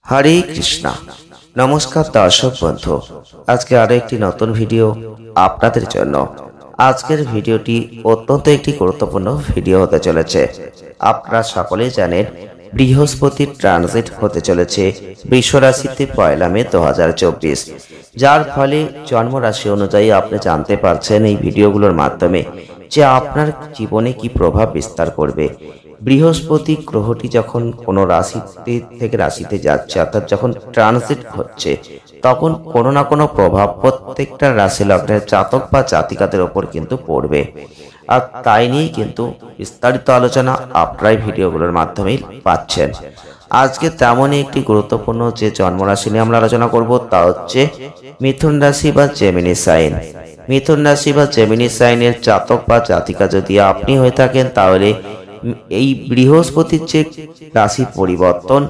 হরে কৃষ্ণা। নমস্কার দর্শক বন্ধু, আজকে আরো একটি নতুন ভিডিও আপনাদের জন্য। আজকের ভিডিওটি অত্যন্ত একটি গুরুত্বপূর্ণ ভিডিও হতে চলেছে। আপনারা সকলেই জানেন বৃহস্পতির ট্রানজিট হতে চলেছে বৃষ রাশিতে 1 মে 2024, যার ফলে জন্মরাশি অনুযায়ী আপনি জানতে পারছেন এই ভিডিওগুলোর মাধ্যমে যে আপনার জীবনে কি প্রভাব বিস্তার করবে। বৃহস্পতি গ্রহটি যখন কোনো রাশিতে থেকে রাশিতে যাচ্ছে, অর্থাৎ যখন ট্রানজিট হচ্ছে, তখন কোনো না কোনো প্রভাব প্রত্যেকটা রাশি লগ্নের জাতক বা জাতিকাদের ওপর কিন্তু পড়বে। আর তাই নিয়েই কিন্তু বিস্তারিত আলোচনা আপনারা এই ভিডিওগুলোর মাধ্যমেই পাচ্ছেন। আজকে তেমনই একটি গুরুত্বপূর্ণ যে জন্মরাশি নিয়ে আমরা আলোচনা করব, তা হচ্ছে মিথুন রাশি বা জেমিনি সাইন। মিথুন রাশি বা জেমিনি সাইনের জাতক বা জাতিকা যদি আপনি হয়ে থাকেন, তাহলে এই বৃহস্পতির যে রাশি পরিবর্তন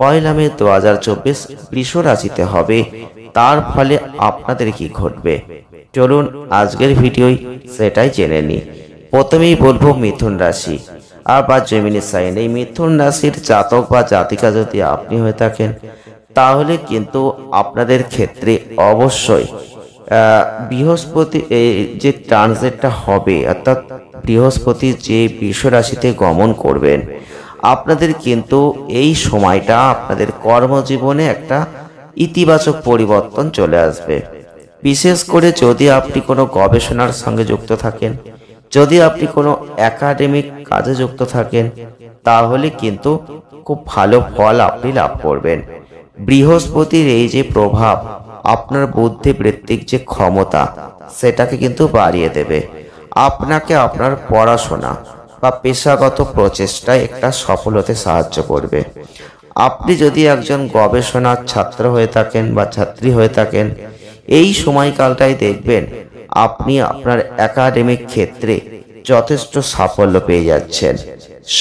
1 মে 2024 বৃষ রাশিতে হবে, তার ফলে আপনাদের কি ঘটবে চলুন আজকের ভিডিওয় সেটাই জেনে নিই। প্রথমেই বলবো মিথুন রাশি আর বা জেমিনি সাইন। এই মিথুন রাশির জাতক বা জাতিকা যদি আপনি হয়ে থাকেন, তাহলে কিন্তু আপনাদের ক্ষেত্রে অবশ্যই বৃহস্পতি যে ট্রানজিটটা হবে, অর্থাৎ বৃহস্পতি যে বৃষ রাশিতে গমন করবেন, আপনাদের কিন্তু এই সময়টা আপনাদের কর্মজীবনে একটা ইতিবাচক পরিবর্তন চলে আসবে। বিশেষ করে যদি আপনি কোনো গবেষণার সঙ্গে যুক্ত থাকেন, যদি আপনি কোনো একাডেমিক কাজে যুক্ত থাকেন, তাহলে কিন্তু খুব ভালো ফল আপনি লাভ করবেন। বৃহস্পতির এই যে প্রভাব আপনার বুদ্ধিবৃত্তিক যে ক্ষমতা, সেটাকে কিন্তু বাড়িয়ে দেবে। আপনাকে আপনার পড়াশোনা বা পেশাগত প্রচেষ্টায় একটা সফল হতে সাহায্য করবে। আপনি যদি একজন গবেষণার ছাত্র হয়ে থাকেন বা ছাত্রী হয়ে থাকেন, এই সময়কালটাই দেখবেন আপনি আপনার একাডেমিক ক্ষেত্রে যথেষ্ট সাফল্য পেয়ে যাচ্ছেন।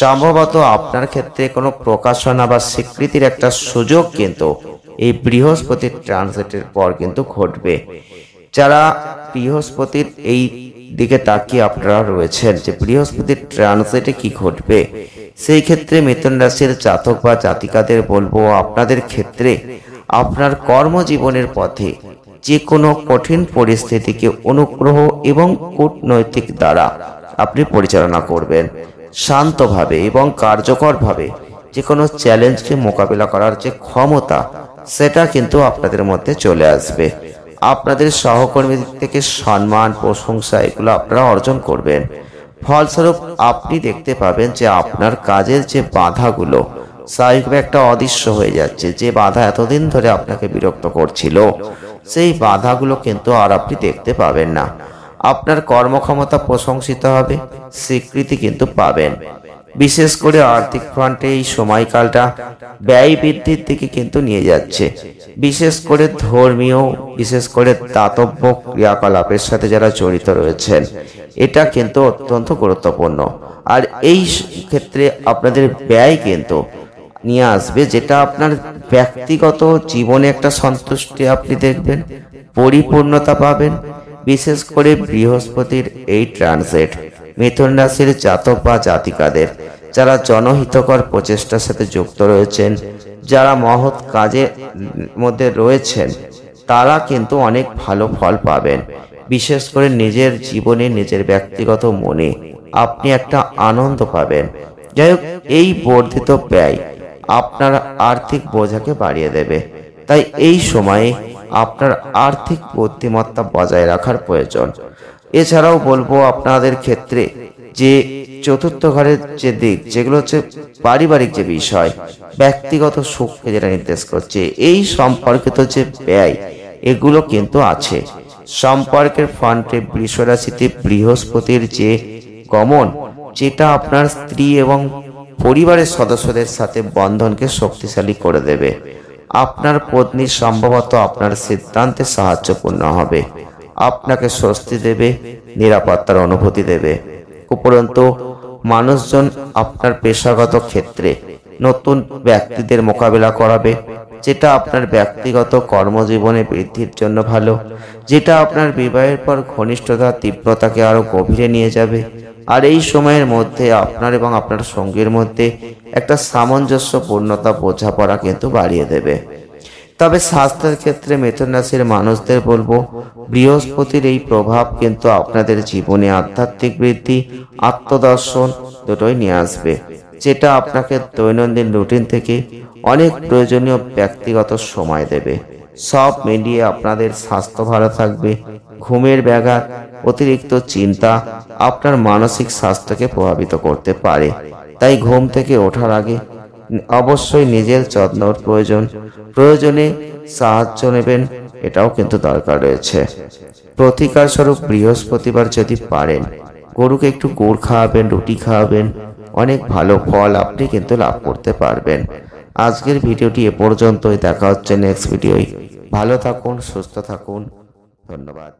সম্ভবত আপনার ক্ষেত্রে কোনো প্রকাশনা বা স্বীকৃতির একটা সুযোগ কিন্তু এই বৃহস্পতির ট্রানজিটের পর কিন্তু ঘটবে। যারা বৃহস্পতির এই দিকে তাকিয়ে আপনারা রয়েছেন যে বৃহস্পতির ট্রানজিটে কি ঘটবে, সেই ক্ষেত্রে মিথুন রাশির জাতক বা জাতিকাদের বলবো, আপনাদের ক্ষেত্রে আপনার কর্মজীবনের পথে যে কোনো কঠিন পরিস্থিতিকে অনুগ্রহ এবং কূটনৈতিক দ্বারা আপনি পরিচালনা করবেন। শান্তভাবে এবং কার্যকরভাবে যে কোনো চ্যালেঞ্জকে মোকাবিলা করার যে ক্ষমতা, সেটা কিন্তু আপনাদের মধ্যে চলে আসবে। আপনাদের সহকর্মীদের থেকে সম্মান, প্রশংসা এগুলো আপনারা অর্জন করবেন। ফলস্বরূপ আপনি দেখতে পাবেন যে আপনার কাজের যে বাধাগুলো স্বাভাবিকভাবে একটা অদৃশ্য হয়ে যাচ্ছে। যে বাধা এতদিন ধরে আপনাকে বিরক্ত করছিল, সেই বাধাগুলো কিন্তু আর আপনি দেখতে পাবেন না। আপনার কর্মক্ষমতা প্রশংসিত হবে, স্বীকৃতি কিন্তু পাবেন। বিশেষ করে আর্থিক ফ্রন্টে এই সময়কালটা ব্যয় বৃদ্ধির দিকে কিন্তু নিয়ে যাচ্ছে। বিশেষ করে ধর্মীয়, বিশেষ করে দাতব্য ক্রিয়াকলাপের সাথে যারা জড়িত রয়েছেন, এটা কিন্তু অত্যন্ত গুরুত্বপূর্ণ। আর এই ক্ষেত্রে আপনাদের ব্যয় কিন্তু নিয়ে আসবে, যেটা আপনার ব্যক্তিগত জীবনে একটা সন্তুষ্টি আপনি দেখবেন, পরিপূর্ণতা পাবেন। বিশেষ করে বৃহস্পতির এই ট্রানজিট মিথুন রাশির জাতক বা জাতিকাদের, যারা জনহিতকর প্রচেষ্টার সাথে যুক্ত রয়েছেন, যারা মহৎ কাজের মধ্যে রয়েছেন, তারা কিন্তু অনেক ভালো ফল পাবেন। বিশেষ করে নিজের জীবনে, নিজের ব্যক্তিগত মনে আপনি একটা আনন্দ পাবেন। যাই হোক, এই বর্ধিত ব্যয় আপনার আর্থিক বোঝাকে বাড়িয়ে দেবে। তাই এই সময়ে আপনার আর্থিক বুদ্ধিমত্তা বজায় রাখার প্রয়োজন। এছাড়াও বলবো, আপনাদের ক্ষেত্রে যে চতুর্থ ঘরের যে দিক, যেগুলো হচ্ছে পারিবারিক যে বিষয়, ব্যক্তিগত সুখকে যেটা নির্দেশ করছে, এই সম্পর্কিত যে ব্যয়, এগুলো কিন্তু আছে। সম্পর্কের ফ্রন্টে বৃষ রাশিতে বৃহস্পতির যে গমন, যেটা আপনার স্ত্রী এবং পরিবারের সদস্যদের সাথে বন্ধনকে শক্তিশালী করে দেবে। আপনার পত্নী সম্ভবত আপনার সিদ্ধান্তে সাহায্যপূর্ণ হবে, আপনাকে স্বস্তি দেবে, নিরাপত্তার অনুভূতি দেবে। উপরন্তু মানুষজন আপনার পেশাগত ক্ষেত্রে নতুন ব্যক্তিদের মোকাবিলা করাবে, যেটা আপনার ব্যক্তিগত কর্মজীবনে বৃদ্ধির জন্য ভালো, যেটা আপনার বিবাহের পর ঘনিষ্ঠতা তীব্রতাকে আরো গভীরে নিয়ে যাবে। আর এই সময়ের মধ্যে আপনার এবং আপনার সঙ্গীর মধ্যে একটা সামঞ্জস্যপূর্ণতা বোঝাপড়া কিন্তু বাড়িয়ে দেবে। তবে স্বাস্থ্যের ক্ষেত্রে মিথুন রাশির মানুষদের বলবো, বৃহস্পতির এই প্রভাব কিন্তু আপনাদের জীবনে আধ্যাত্মিক বৃদ্ধি, আত্মদর্শন দুটোই নিয়ে আসবে, যেটা আপনাকে দৈনন্দিন রুটিন থেকে অনেক প্রয়োজনীয় ব্যক্তিগত সময় দেবে। সব মিলিয়ে আপনাদের স্বাস্থ্য ভালো থাকবে। ঘুমের ব্যাঘাত, অতিরিক্ত চিন্তা আপনার মানসিক স্বাস্থ্যকে প্রভাবিত করতে পারে। তাই ঘুম থেকে ওঠার আগে অবশ্যই নিজের যত্নর প্রয়োজনে সাহায্য নেবেন, এটাও কিন্তু দরকার রয়েছে। প্রতিকার স্বরূপ বৃহস্পতিবার যদি পারেন গরুকে একটু গুড় খাওয়াবেন, রুটি খাওয়াবেন, অনেক ভালো ফল আপনি কিন্তু লাভ করতে পারবেন। আজকের ভিডিওটি এ পর্যন্তই। দেখা হচ্ছে নেক্সট ভিডিওয়। ভালো থাকুন, সুস্থ থাকুন, ধন্যবাদ।